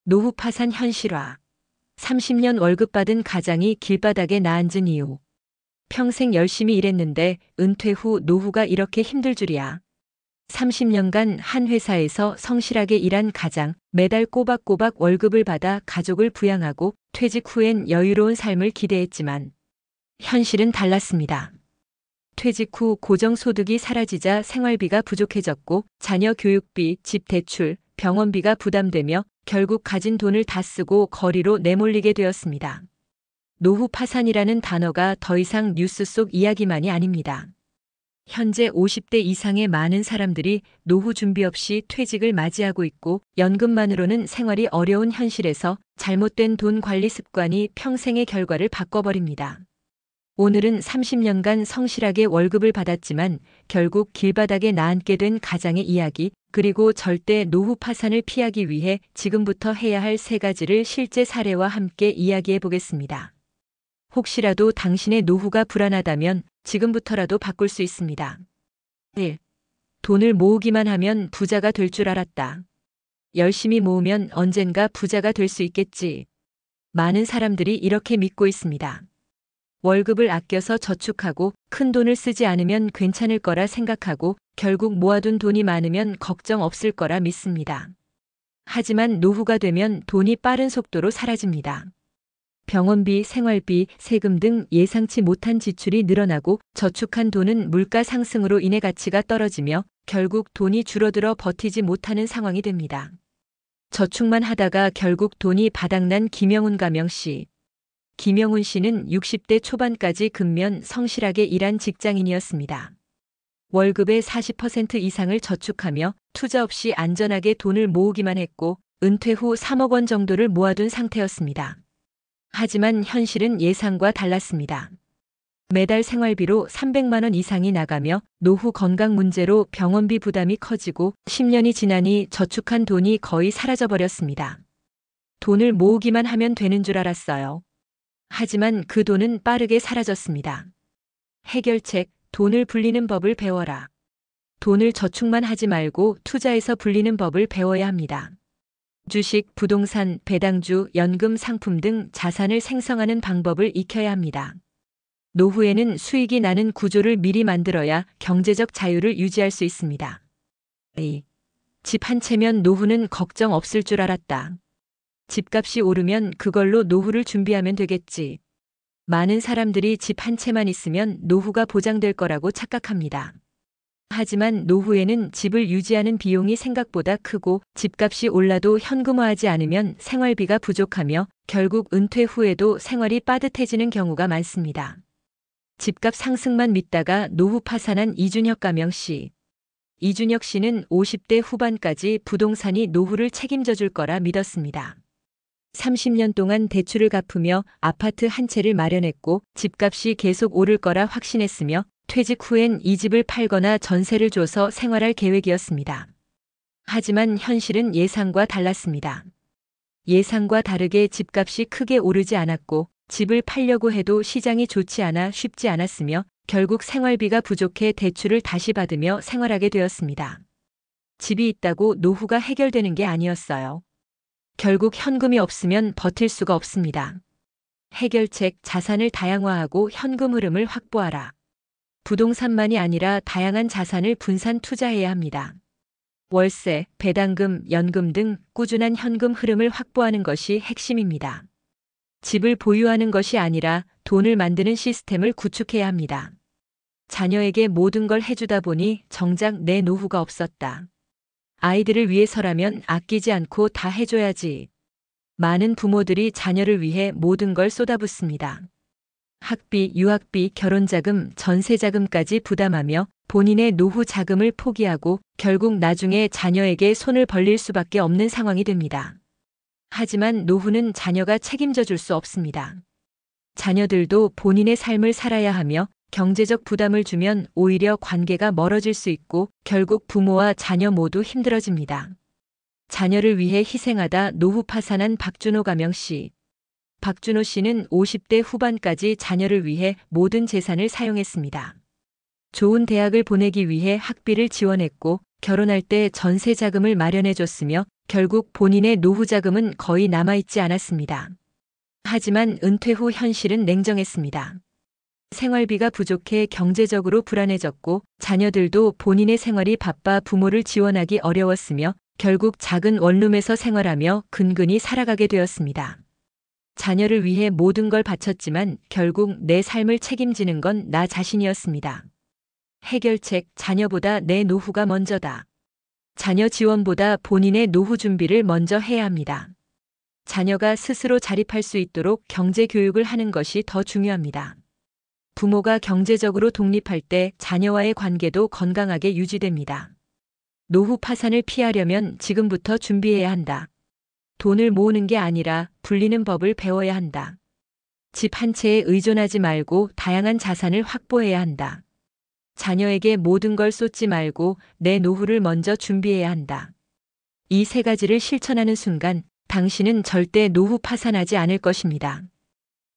노후 파산 현실화. 30년 월급 받은 가장이 길바닥에 나앉은 이유. 평생 열심히 일했는데 은퇴 후 노후가 이렇게 힘들 줄이야. 30년간 한 회사에서 성실하게 일한 가장, 매달 꼬박꼬박 월급을 받아 가족을 부양하고 퇴직 후엔 여유로운 삶을 기대했지만 현실은 달랐습니다. 퇴직 후 고정소득이 사라지자 생활비가 부족해졌고 자녀 교육비, 집 대출, 병원비가 부담되며 결국 가진 돈을 다 쓰고 거리로 내몰리게 되었습니다. 노후 파산이라는 단어가 더 이상 뉴스 속 이야기만이 아닙니다. 현재 50대 이상의 많은 사람들이 노후 준비 없이 퇴직을 맞이하고 있고 연금만으로는 생활이 어려운 현실에서 잘못된 돈 관리 습관이 평생의 결과를 바꿔버립니다. 오늘은 30년간 성실하게 월급을 받았지만 결국 길바닥에 나앉게 된 가장의 이야기, 그리고 절대 노후 파산을 피하기 위해 지금부터 해야 할 3가지를 실제 사례와 함께 이야기해 보겠습니다. 혹시라도 당신의 노후가 불안하다면 지금부터라도 바꿀 수 있습니다. 1. 돈을 모으기만 하면 부자가 될 줄 알았다. 열심히 모으면 언젠가 부자가 될 수 있겠지. 많은 사람들이 이렇게 믿고 있습니다. 월급을 아껴서 저축하고 큰 돈을 쓰지 않으면 괜찮을 거라 생각하고 결국 모아둔 돈이 많으면 걱정 없을 거라 믿습니다. 하지만 노후가 되면 돈이 빠른 속도로 사라집니다. 병원비, 생활비, 세금 등 예상치 못한 지출이 늘어나고 저축한 돈은 물가 상승으로 인해 가치가 떨어지며 결국 돈이 줄어들어 버티지 못하는 상황이 됩니다. 저축만 하다가 결국 돈이 바닥난 김영훈 가명씨. 김영훈 씨는 60대 초반까지 근면 성실하게 일한 직장인이었습니다. 월급의 40% 이상을 저축하며 투자 없이 안전하게 돈을 모으기만 했고 은퇴 후 3억 원 정도를 모아둔 상태였습니다. 하지만 현실은 예상과 달랐습니다. 매달 생활비로 300만 원 이상이 나가며 노후 건강 문제로 병원비 부담이 커지고 10년이 지나니 저축한 돈이 거의 사라져버렸습니다. 돈을 모으기만 하면 되는 줄 알았어요. 하지만 그 돈은 빠르게 사라졌습니다. 해결책, 돈을 불리는 법을 배워라. 돈을 저축만 하지 말고 투자해서 불리는 법을 배워야 합니다. 주식, 부동산, 배당주, 연금 상품 등 자산을 생성하는 방법을 익혀야 합니다. 노후에는 수익이 나는 구조를 미리 만들어야 경제적 자유를 유지할 수 있습니다. 집 한 채면 노후는 걱정 없을 줄 알았다. 집값이 오르면 그걸로 노후를 준비하면 되겠지. 많은 사람들이 집 한 채만 있으면 노후가 보장될 거라고 착각합니다. 하지만 노후에는 집을 유지하는 비용이 생각보다 크고 집값이 올라도 현금화하지 않으면 생활비가 부족하며 결국 은퇴 후에도 생활이 빠듯해지는 경우가 많습니다. 집값 상승만 믿다가 노후 파산한 이준혁 가명씨. 이준혁 씨는 50대 후반까지 부동산이 노후를 책임져 줄 거라 믿었습니다. 30년 동안 대출을 갚으며 아파트 한 채를 마련했고 집값이 계속 오를 거라 확신했으며 퇴직 후엔 이 집을 팔거나 전세를 줘서 생활할 계획이었습니다. 하지만 현실은 예상과 달랐습니다. 예상과 다르게 집값이 크게 오르지 않았고 집을 팔려고 해도 시장이 좋지 않아 쉽지 않았으며 결국 생활비가 부족해 대출을 다시 받으며 생활하게 되었습니다. 집이 있다고 노후가 해결되는 게 아니었어요. 결국 현금이 없으면 버틸 수가 없습니다. 해결책, 자산을 다양화하고 현금 흐름을 확보하라. 부동산만이 아니라 다양한 자산을 분산 투자해야 합니다. 월세, 배당금, 연금 등 꾸준한 현금 흐름을 확보하는 것이 핵심입니다. 집을 보유하는 것이 아니라 돈을 만드는 시스템을 구축해야 합니다. 자녀에게 모든 걸 해주다 보니 정작 내 노후가 없었다. 아이들을 위해서라면 아끼지 않고 다 해줘야지. 많은 부모들이 자녀를 위해 모든 걸 쏟아붓습니다. 학비, 유학비, 결혼자금, 전세자금까지 부담하며 본인의 노후 자금을 포기하고 결국 나중에 자녀에게 손을 벌릴 수밖에 없는 상황이 됩니다. 하지만 노후는 자녀가 책임져 줄 수 없습니다. 자녀들도 본인의 삶을 살아야 하며 경제적 부담을 주면 오히려 관계가 멀어질 수 있고 결국 부모와 자녀 모두 힘들어집니다. 자녀를 위해 희생하다 노후 파산한 박준호 가명씨. 박준호 씨는 50대 후반까지 자녀를 위해 모든 재산을 사용했습니다. 좋은 대학을 보내기 위해 학비를 지원했고 결혼할 때 전세 자금을 마련해줬으며 결국 본인의 노후 자금은 거의 남아있지 않았습니다. 하지만 은퇴 후 현실은 냉정했습니다. 생활비가 부족해 경제적으로 불안해졌고 자녀들도 본인의 생활이 바빠 부모를 지원하기 어려웠으며 결국 작은 원룸에서 생활하며 근근히 살아가게 되었습니다. 자녀를 위해 모든 걸 바쳤지만 결국 내 삶을 책임지는 건 나 자신이었습니다. 해결책: 자녀보다 내 노후가 먼저다. 자녀 지원보다 본인의 노후 준비를 먼저 해야 합니다. 자녀가 스스로 자립할 수 있도록 경제 교육을 하는 것이 더 중요합니다. 부모가 경제적으로 독립할 때 자녀와의 관계도 건강하게 유지됩니다. 노후 파산을 피하려면 지금부터 준비해야 한다. 돈을 모으는 게 아니라 불리는 법을 배워야 한다. 집 한 채에 의존하지 말고 다양한 자산을 확보해야 한다. 자녀에게 모든 걸 쏟지 말고 내 노후를 먼저 준비해야 한다. 이 세 가지를 실천하는 순간 당신은 절대 노후 파산하지 않을 것입니다.